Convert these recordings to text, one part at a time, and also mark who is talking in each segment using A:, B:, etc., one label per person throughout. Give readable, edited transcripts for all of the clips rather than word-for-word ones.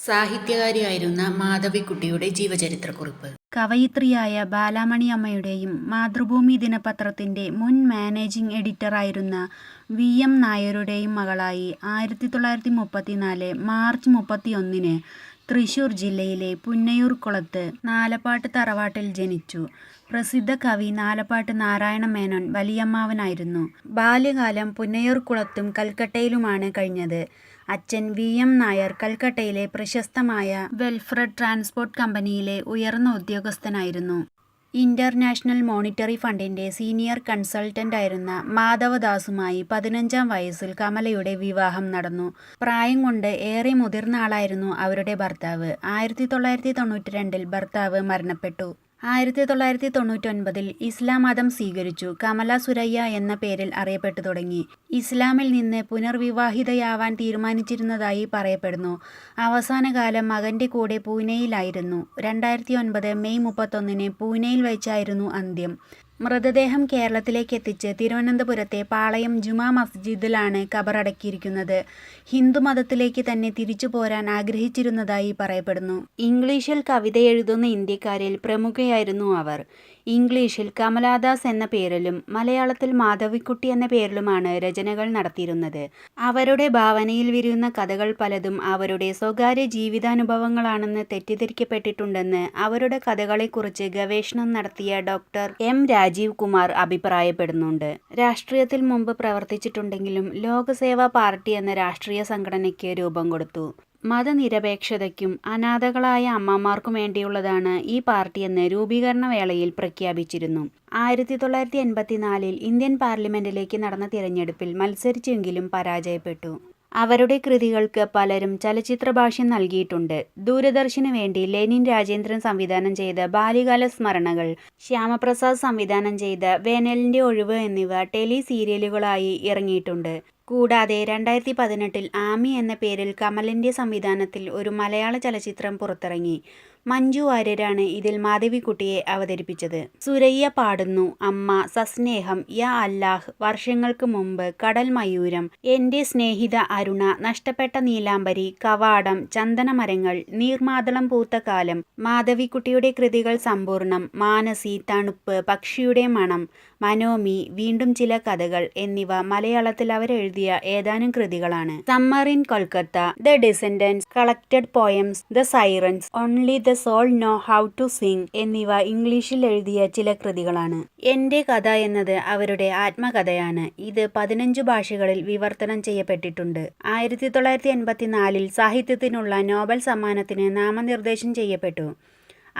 A: സാഹിത്യകാരിയായിരുന്ന മാധവിക്കുട്ടിയുടെ ജീവചരിത്രക്കുറിപ്പ്.
B: കവയിത്രിയായ ബാലാമണി അമ്മയുടെയും മാതൃഭൂമി ദിനപത്രത്തിൻ്റെ മുൻ managing എഡിറ്ററായിരുന്ന V. M. നായരുടെയും മകളായി 1934 മാർച്ച് 31 തൃശൂർ ജില്ലയിലെ പുന്നയൂർകുളത്ത് നാലപ്പാട്ട് തറവാട്ടിൽ ജനിച്ചു. പ്രസിദ്ധ കവി നാലപ്പാട്ട് നാരായണ മേനോൻ വലിയമ്മാവനായിരുന്നു. ബാല്യകാലം പുന്നയൂർകുളത്തും കൽക്കട്ടയിലുമാണ് കഴിഞ്ഞത്. അച്ഛൻ വി. എം. നായർ കൽക്കട്ടയിലെ പ്രശസ്തമായ വെൽഫ്രഡ് ട്രാൻസ്പോർട്ട് കമ്പനിയിലെ ഉയർന്ന ഉദ്യോഗസ്ഥനായിരുന്നു. ഇന്റർനാഷണൽ മോണിറ്ററി ഫണ്ടിന്റെ സീനിയർ കൺസൾട്ടന്റായിരുന്ന മാധവദാസുമായി 15-ാം വയസ്സിൽ കമലയുടെ വിവാഹം നടന്നു. പ്രായം കൊണ്ട് ഏറെ മുതിർന്ന ആളായിരുന്നു അവരുടെ ഭർത്താവ്. 1992 ഭർത്താവ് മരണപ്പെട്ടു. 1999 ഇസ്ലാം മതം സ്വീകരിച്ചു. കമല സുരയ്യ എന്ന പേരിൽ അറിയപ്പെട്ടു തുടങ്ങി. ഇസ്ലാമിൽ നിന്ന് പുനർവിവാഹിതയാവാൻ തീരുമാനിച്ചിരുന്നതായി പറയപ്പെടുന്നു. അവസാനകാലം മകന്റെ കൂടെ പൂനെയിലായിരുന്നു. 2009 മെയ് 31 പൂനെയിൽ വെച്ചായിരുന്നു അന്ത്യം. മൃതദേഹം കേരളത്തിലേക്ക് എത്തിച്ച് തിരുവനന്തപുരത്തെ പാളയം ജുമാ മസ്ജിദിലാണ് ഖബറടക്കിയിരിക്കുന്നത്. ഹിന്ദുമതത്തിലേക്ക് തന്നെ തിരിച്ചു പോരാൻ ആഗ്രഹിച്ചിരുന്നതായി പറയപ്പെടുന്നു. ഇംഗ്ലീഷിൽ കവിത എഴുതുന്ന ഇന്ത്യക്കാരിൽ പ്രമുഖയായിരുന്നു അവർ. ഇംഗ്ലീഷിൽ കമലാദാസ് എന്ന പേരിലും മലയാളത്തിൽ മാധവിക്കുട്ടി എന്ന പേരിലുമാണ് രചനകൾ നടത്തിയിരുന്നത്. അവരുടെ ഭാവനയിൽ വിരിയുന്ന കഥകൾ പലതും അവരുടെ സ്വകാര്യ ജീവിതാനുഭവങ്ങളാണെന്ന് തെറ്റിദ്ധരിക്കപ്പെട്ടിട്ടുണ്ടെന്ന് അവരുടെ കഥകളെക്കുറിച്ച് ഗവേഷണം നടത്തിയ ഡോക്ടർ എം. രാജീവ് കുമാർ അഭിപ്രായപ്പെടുന്നുണ്ട്. രാഷ്ട്രീയത്തിൽ മുമ്പ് പ്രവർത്തിച്ചിട്ടുണ്ടെങ്കിലും ലോകസേവാ പാർട്ടി എന്ന രാഷ്ട്രീയ സംഘടനയ്ക്ക് രൂപം കൊടുത്തു. മതനിരപേക്ഷതയ്ക്കും അനാഥകളായ അമ്മമാർക്കും വേണ്ടിയുള്ളതാണ് ഈ പാർട്ടിയെന്ന് രൂപീകരണ വേളയിൽ പ്രഖ്യാപിച്ചിരുന്നു. 1984 ഇന്ത്യൻ പാർലമെന്റിലേക്ക് നടന്ന തിരഞ്ഞെടുപ്പിൽ മത്സരിച്ചെങ്കിലും പരാജയപ്പെട്ടു. അവരുടെ കൃതികൾക്ക് പലരും ചലച്ചിത്ര ഭാഷ്യം നൽകിയിട്ടുണ്ട്. ദൂരദർശന് വേണ്ടി ലെനിൻ രാജേന്ദ്രൻ സംവിധാനം ചെയ്ത ബാല്യകാല സ്മരണകൾ, ശ്യാമപ്രസാദ് സംവിധാനം ചെയ്ത വേനലിന്റെ ഒഴിവ് എന്നിവ ടെലി സീരിയലുകളായി ഇറങ്ങിയിട്ടുണ്ട്. കൂടാതെ 2018 ആമി എന്ന പേരിൽ കമലിന്റെ സംവിധാനത്തിൽ ഒരു മലയാള ചലച്ചിത്രം പുറത്തിറങ്ങി. മഞ്ജു വാര്യരാണ് ഇതിൽ മാധവിക്കുട്ടിയെ അവതരിപ്പിച്ചത്. സുരയ്യ പാടുന്നു, അമ്മ, സസ്നേഹം, യാ അല്ലാഹ്, വർഷങ്ങൾക്ക് മുമ്പ്, കടൽ മയൂരം, എന്റെ സ്നേഹിത അരുണ, നഷ്ടപ്പെട്ട നീലാംബരി, കവാടം, ചന്ദനമരങ്ങൾ, നീർമാതളം പൂത്ത കാലം. മാധവിക്കുട്ടിയുടെ കൃതികൾ സമ്പൂർണം, മാനസി, തണുപ്പ്, പക്ഷിയുടെ മണം, മനോമി, വീണ്ടും ചില കഥകൾ എന്നിവ മലയാളത്തിൽ അവരെഴുതിയ ഏതാനും കൃതികളാണ്. Summer in Kolkata, the descendants, collected poems, the sirens, only the soul know how to sing എന്നിവ ഇംഗ്ലീഷിൽ എഴുതിയ ചില കൃതികളാണ്. എന്റെ കഥ എന്നത് അവരുടെ ആത്മകഥയാണ്. ഇത് 15 ഭാഷകളിൽ വിവർത്തനം ചെയ്യപ്പെട്ടിട്ടുണ്ട്. 1984 സാഹിത്യത്തിനുള്ള നോബൽ സമ്മാനത്തിന് നാമനിർദ്ദേശം ചെയ്യപ്പെട്ടു.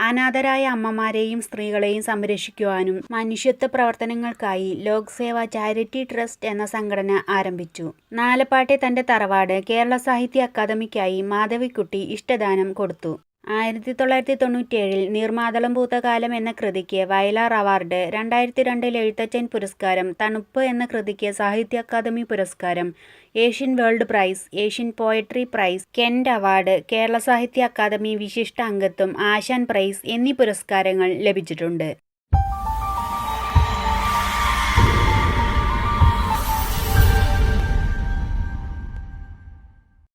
B: അനാഥരായ അമ്മമാരെയും സ്ത്രീകളെയും സംരക്ഷിക്കുവാനും മനുഷ്യത്വ പ്രവർത്തനങ്ങൾക്കായി ലോക് സേവ ചാരിറ്റി ട്രസ്റ്റ് എന്ന സംഘടന ആരംഭിച്ചു. നാലപ്പാട്ടെ തന്റെ തറവാട് കേരള സാഹിത്യ അക്കാദമിക്കായി മാധവിക്കുട്ടി ഇഷ്ടദാനം കൊടുത്തു. 1997 നീർമാതളം പൂത്ത കാലം എന്ന കൃതിക്ക് വയലാർ അവാർഡ്, 2002 എഴുത്തച്ഛൻ പുരസ്കാരം, തണുപ്പ് എന്ന കൃതിക്ക് സാഹിത്യ അക്കാദമി പുരസ്കാരം, Asian world prize, Asian poetry prize, Kent award, Kerala Sahitya Akademi വിശിഷ്ട അംഗത്വം, ആശാൻ പ്രൈസ് എന്നീ പുരസ്കാരങ്ങൾ ലഭിച്ചിട്ടുണ്ട്.